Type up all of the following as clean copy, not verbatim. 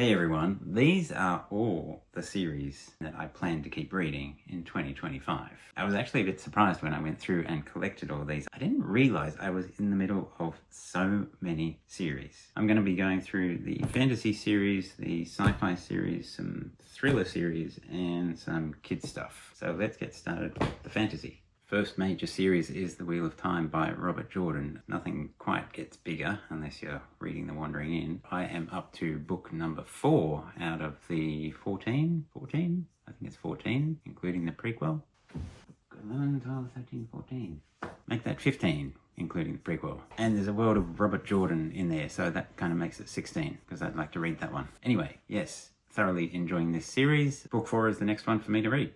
Hey everyone, these are all the series that I plan to keep reading in 2025. I was actually a bit surprised when I went through and collected all these. I didn't realize I was in the middle of so many series. I'm going to be going through the fantasy series, the sci-fi series, some thriller series, and some kids stuff. So let's get started with the fantasy. First major series is The Wheel of Time by Robert Jordan. Nothing quite gets bigger unless you're reading The Wandering Inn. I am up to book number 4 out of the 14? I think it's 14, including the prequel. 11, 12, 13, 14. Make that 15, including the prequel. And there's a world of Robert Jordan in there, so that kind of makes it 16, because I'd like to read that one. Anyway, yes, thoroughly enjoying this series. Book 4 is the next one for me to read.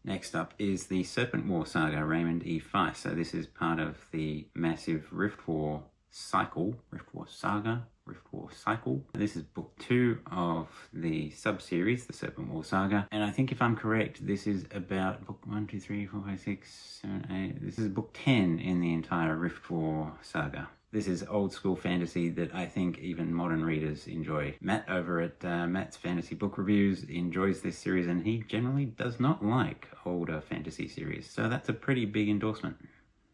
Next up is the Serpentwar saga, Raymond E. Feist. So this is part of the massive Riftwar cycle, Riftwar saga, Riftwar cycle. This is book 2 of the sub-series, the Serpentwar saga. And I think if I'm correct, this is about book 1, 2, 3, 4, 5, 6, 7, 8. This is book 10 in the entire Riftwar saga. This is old school fantasy that I think even modern readers enjoy. Matt over at Matt's Fantasy Book Reviews enjoys this series, and he generally does not like older fantasy series, so that's a pretty big endorsement.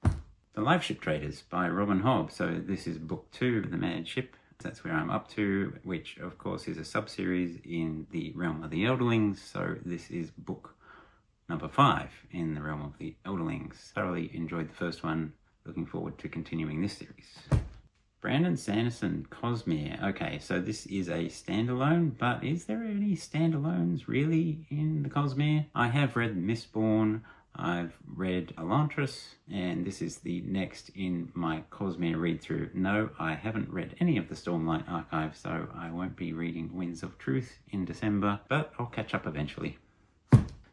The Liveship Traders by Robin Hobb. So this is book 2 of the Mad Ship. That's where I'm up to, which of course is a sub-series in the realm of the Elderlings. So this is book number 5 in the realm of the Elderlings. Thoroughly enjoyed the first one. Looking forward to continuing this series. Brandon Sanderson, Cosmere. Okay, so this is a standalone, but is there any standalones really in the Cosmere? I have read Mistborn, I've read Elantris, and this is the next in my Cosmere read-through. No, I haven't read any of the Stormlight Archive, so I won't be reading Winds of Truth in December, but I'll catch up eventually.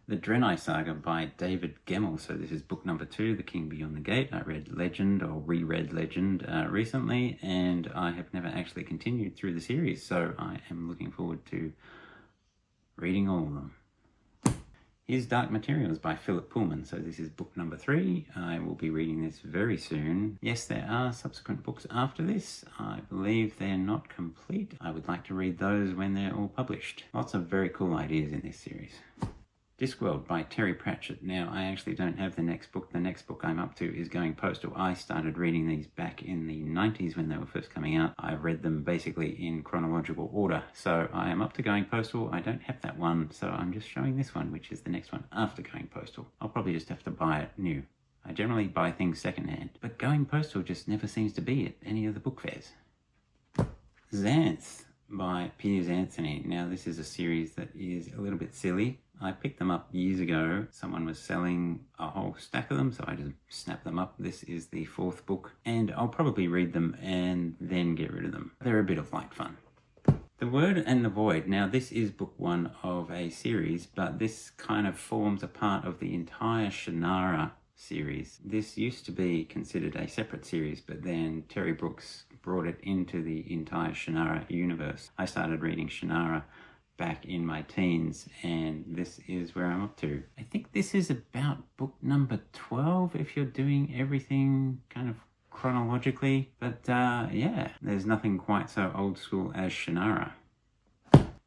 The Drenai saga by David Gemmell. So this is book number 2, The King Beyond the Gate. I read Legend, or reread Legend recently, and I have never actually continued through the series, so I am looking forward to reading all of them. Here's Dark Materials by Philip Pullman. So this is book number 3. I will be reading this very soon. Yes, there are subsequent books after this. I believe they're not complete. I would like to read those when they're all published. Lots of very cool ideas in this series. Discworld by Terry Pratchett. Now, I actually don't have the next book. The next book I'm up to is Going Postal. I started reading these back in the 90s when they were first coming out. I read them basically in chronological order. So I am up to Going Postal. I don't have that one, so I'm just showing this one, which is the next one after Going Postal. I'll probably just have to buy it new. I generally buy things secondhand, but Going Postal just never seems to be at any of the book fairs. Xanth by Piers. Now, this is a series that is a little bit silly. I picked them up years ago. Someone was selling a whole stack of them, so I just snapped them up. This is the 4th book, and I'll probably read them and then get rid of them. They're a bit of light fun. The Word and the Void. Now, this is book 1 of a series, but this kind of forms a part of the entire Shannara series. This used to be considered a separate series, but then Terry Brooks brought it into the entire Shannara universe. I started reading Shannara back in my teens, and this is where I'm up to. I think this is about book number 12 if you're doing everything kind of chronologically, but yeah, there's nothing quite so old school as Shannara.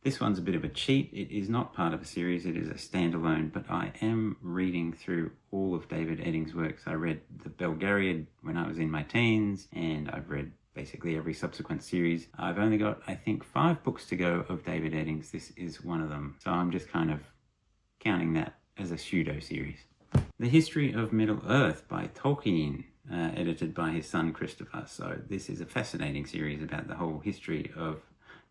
This one's a bit of a cheat. It is not part of a series, it is a standalone, but I am reading through all of David Eddings' works. I read The Belgariad when I was in my teens, and I've read basically every subsequent series. I've only got, I think, 5 books to go of David Eddings. This is one of them. So I'm just kind of counting that as a pseudo-series. The History of Middle-earth by Tolkien, edited by his son Christopher. So this is a fascinating series about the whole history of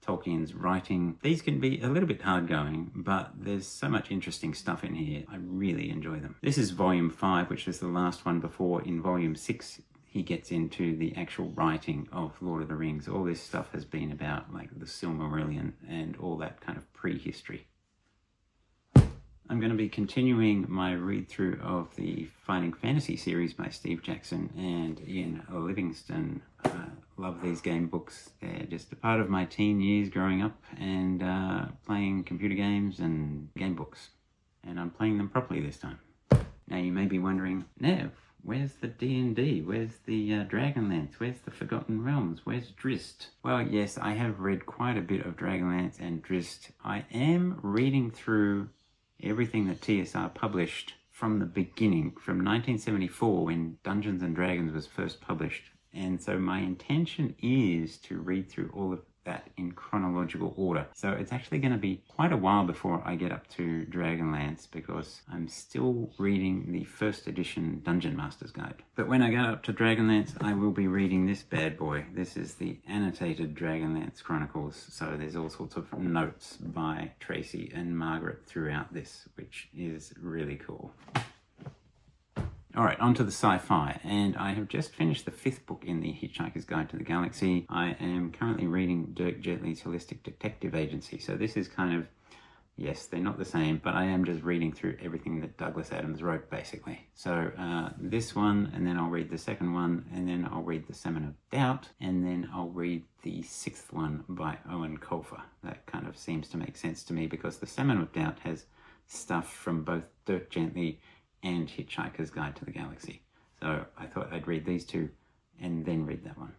Tolkien's writing. These can be a little bit hard going, but there's so much interesting stuff in here. I really enjoy them. This is volume 5, which is the last one before in volume 6. He gets into the actual writing of Lord of the Rings. All this stuff has been about like the Silmarillion and all that kind of prehistory. I'm going to be continuing my read-through of the Fighting Fantasy series by Steve Jackson and Iain Livingstone. Love these game books. They're just a part of my teen years growing up and playing computer games and game books. And I'm playing them properly this time. Now you may be wondering, Nev, Where's the D&D? Where's the Dragonlance? Where's the Forgotten Realms? Where's Drizzt? Well, yes, I have read quite a bit of Dragonlance and Drizzt. I am reading through everything that TSR published from the beginning, from 1974 when Dungeons and Dragons was first published. And so my intention is to read through all of that in chronological order. So it's actually going to be quite a while before I get up to Dragonlance because I'm still reading the first edition Dungeon Master's Guide. But when I get up to Dragonlance, I will be reading this bad boy. This is the annotated Dragonlance Chronicles. So there's all sorts of notes by Tracy and Margaret throughout this, which is really cool. Alright, on to the sci-fi, and I have just finished the 5th book in the Hitchhiker's Guide to the Galaxy. I am currently reading Dirk Gently's Holistic Detective Agency, so this is kind of, yes, they're not the same, but I am just reading through everything that Douglas Adams wrote, basically. So this one, and then I'll read the second one, and then I'll read The Semen of Doubt, and then I'll read the 6th one by Owen Colfer. That kind of seems to make sense to me, because The Semen of Doubt has stuff from both Dirk Gently and Hitchhiker's Guide to the Galaxy. So I thought I'd read these two and then read that one.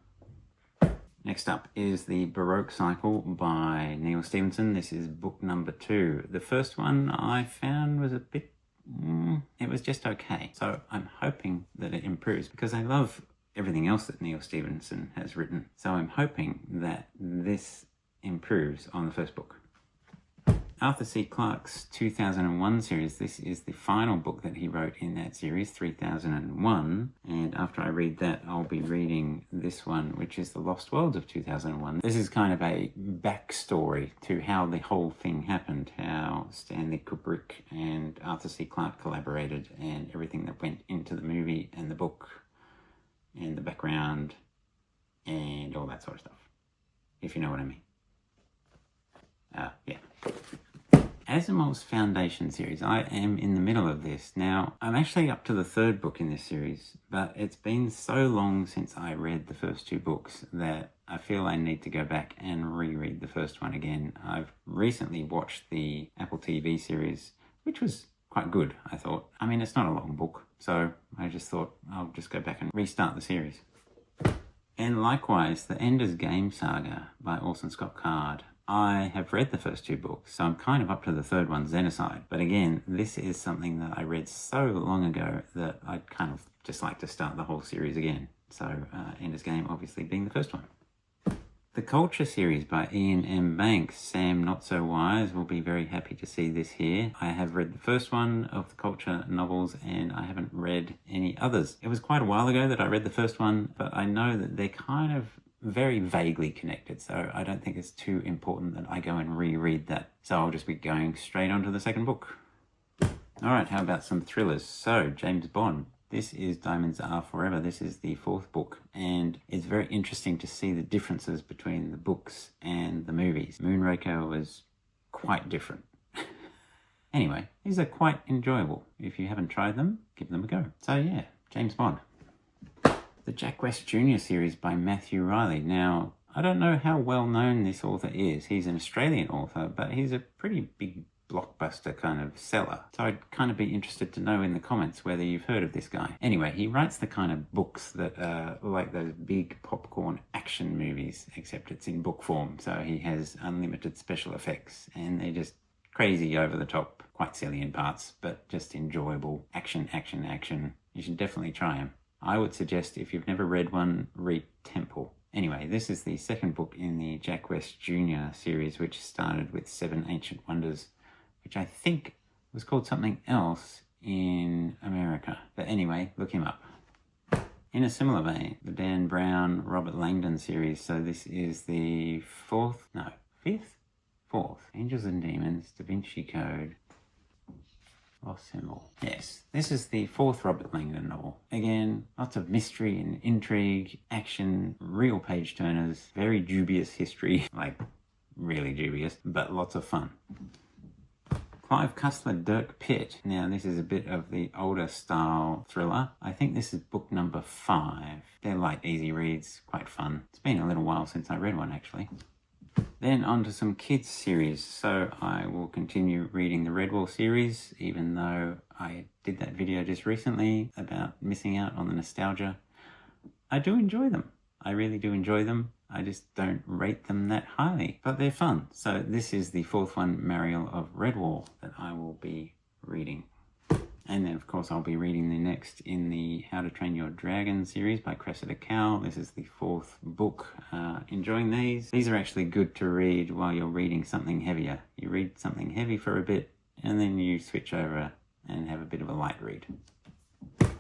Next up is the Baroque Cycle by Neal Stephenson. This is book number 2. The first one I found was a bit, it was just okay. So I'm hoping that it improves because I love everything else that Neal Stephenson has written. So I'm hoping that this improves on the first book. Arthur C. Clarke's 2001 series, this is the final book that he wrote in that series, 3001, and after I read that I'll be reading this one, which is The Lost Worlds of 2001. This is kind of a backstory to how the whole thing happened, how Stanley Kubrick and Arthur C. Clarke collaborated, and everything that went into the movie and the book and the background and all that sort of stuff, if you know what I mean. Yeah. Asimov's Foundation series. I am in the middle of this. Now, I'm actually up to the 3rd book in this series, but it's been so long since I read the first 2 books that I feel I need to go back and reread the first one again. I've recently watched the Apple TV series, which was quite good, I thought. I mean, it's not a long book, so I just thought I'll just go back and restart the series. And likewise, the Ender's Game Saga by Orson Scott Card. I have read the first 2 books, so I'm kind of up to the 3rd one, Xenocide. But again, this is something that I read so long ago that I'd kind of just like to start the whole series again. So Ender's Game obviously being the first one. The Culture series by Iain M. Banks. Sam Not So Wise will be very happy to see this here. I have read the first one of the Culture novels and I haven't read any others. It was quite a while ago that I read the first one, but I know that they're kind of very vaguely connected, so I don't think it's too important that I go and reread that. So I'll just be going straight on to the second book. Alright, how about some thrillers? So, James Bond. This is Diamonds Are Forever. This is the 4th book, and it's very interesting to see the differences between the books and the movies. Moonraker was quite different. Anyway, these are quite enjoyable. If you haven't tried them, give them a go. So yeah, James Bond. The Jack West Jr. series by Matthew Riley. Now, I don't know how well known this author is. He's an Australian author, but he's a pretty big blockbuster kind of seller. So I'd kind of be interested to know in the comments whether you've heard of this guy. Anyway, he writes the kind of books that are like those big popcorn action movies, except it's in book form. So he has unlimited special effects, and they're just crazy over the top, quite silly in parts, but just enjoyable action. You should definitely try him. I would suggest, if you've never read one, read Temple. Anyway, this is the 2nd book in the Jack West Jr. series, which started with 7 Ancient Wonders, which I think was called something else in America. But anyway, look him up. In a similar vein, the Dan Brown, Robert Langdon series. So this is the 4th? Angels and Demons, Da Vinci Code, Lost Symbol. Yes, this is the 4th Robert Langdon novel. Again, lots of mystery and intrigue, action, real page turners, very dubious history, like really dubious, but lots of fun. Clive Cussler, Dirk Pitt. Now this is a bit of the older style thriller. I think this is book number 5. They're light, easy reads, quite fun. It's been a little while since I read one actually. Then on to some kids series. So I will continue reading the Redwall series, even though I did that video just recently about missing out on the nostalgia. I do enjoy them. I really do enjoy them. I just don't rate them that highly, but they're fun. So this is the fourth one, Mariel of Redwall, that I will be reading. And then, of course, I'll be reading the next in the How to Train Your Dragon series by Cressida Cowell. This is the fourth book. Enjoying these. These are actually good to read while you're reading something heavier. You read something heavy for a bit, and then you switch over and have a bit of a light read.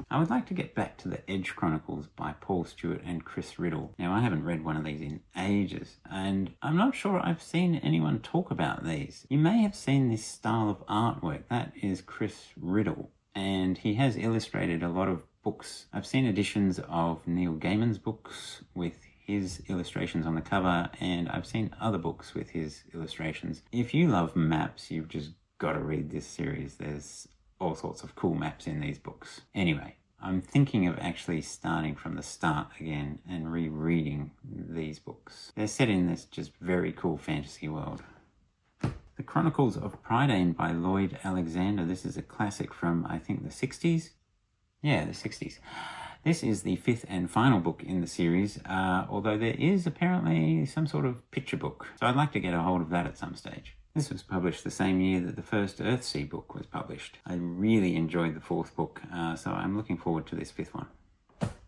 I would like to get back to the Edge Chronicles by Paul Stewart and Chris Riddle. Now, I haven't read one of these in ages, and I'm not sure I've seen anyone talk about these. You may have seen this style of artwork. That is Chris Riddle, and he has illustrated a lot of books. I've seen editions of Neil Gaiman's books with his illustrations on the cover, and I've seen other books with his illustrations. If you love maps, you've just got to read this series. There's all sorts of cool maps in these books. Anyway, I'm thinking of actually starting from the start again and rereading these books. They're set in this just very cool fantasy world. The Chronicles of Prydain by Lloyd Alexander. This is a classic from, I think, the 60s? Yeah, the 60s. This is the fifth and final book in the series, although there is apparently some sort of picture book. So I'd like to get a hold of that at some stage. This was published the same year that the first Earthsea book was published. I really enjoyed the fourth book, so I'm looking forward to this fifth one.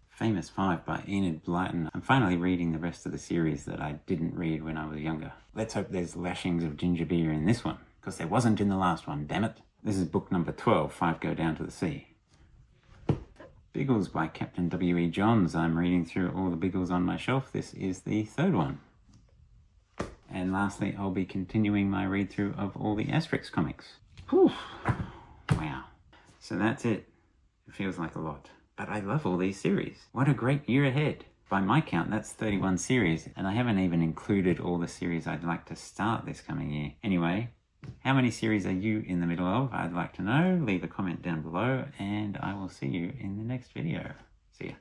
Famous Five by Enid Blyton. I'm finally reading the rest of the series that I didn't read when I was younger. Let's hope there's lashings of ginger beer in this one, because there wasn't in the last one, damn it. This is book number 12, Five Go Down to the Sea. Biggles by Captain W.E. Johns. I'm reading through all the Biggles on my shelf. This is the third one. And lastly, I'll be continuing my read-through of all the Asterix comics. Whew. Wow. So that's it. It feels like a lot. But I love all these series. What a great year ahead. By my count, that's 31 series, and I haven't even included all the series I'd like to start this coming year. Anyway, how many series are you in the middle of? I'd like to know. Leave a comment down below, and I will see you in the next video. See ya.